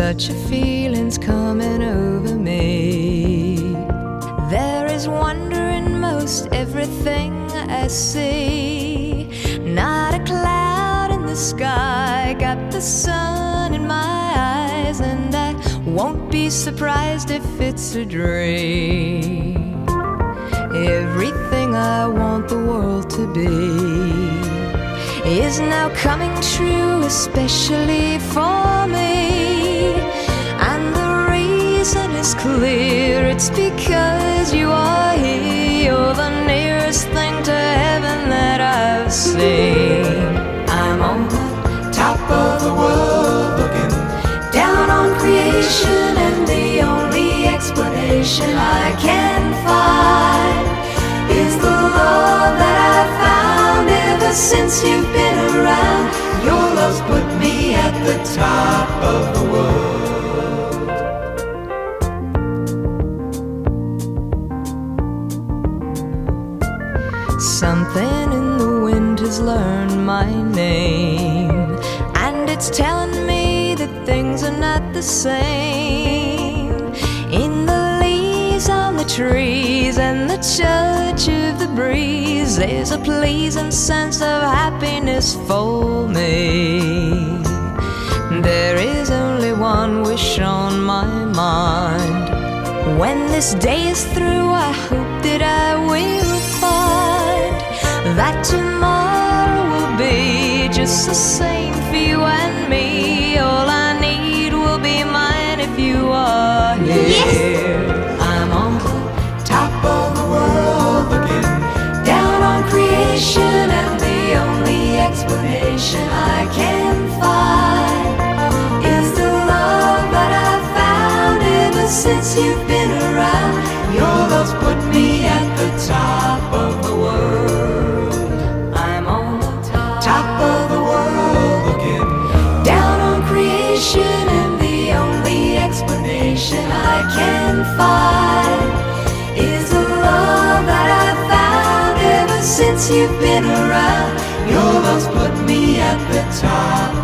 such a feeling's coming over me. There is wonder in most everything I see. Not a cloud in the sky, got the sun in my eyes, and I won't be surprised if it's a dream. Everything I want the world to be is now coming true, especially for me. And the reason is clear, it's because you are here. You're the nearest thing to heaven that I've seen. I'm on the top of the world, looking down on creation, and the only explanation I can find is the love that I found ever since you've been around. Your love's put me at the top of the world. Something in the wind has learned my name, and it's telling me that things are not the same. In the leaves on the trees and the touch of the breeze, there's a pleasing sense of happiness for me. There is only one wish on my mind. When this day is through, I hope that I will find that tomorrow will be just the same for you and me. All I need will be mine if you are here. Yes. I'm on the top of the world, looking down on creation, and the only explanation I can find is the love that I've found ever since you've been around. Your love's put me at the top of the world. I'm on the top of the world, looking down on creation, and the only explanation I can find is the love that I've found ever since you've been around. Your love's put me at the top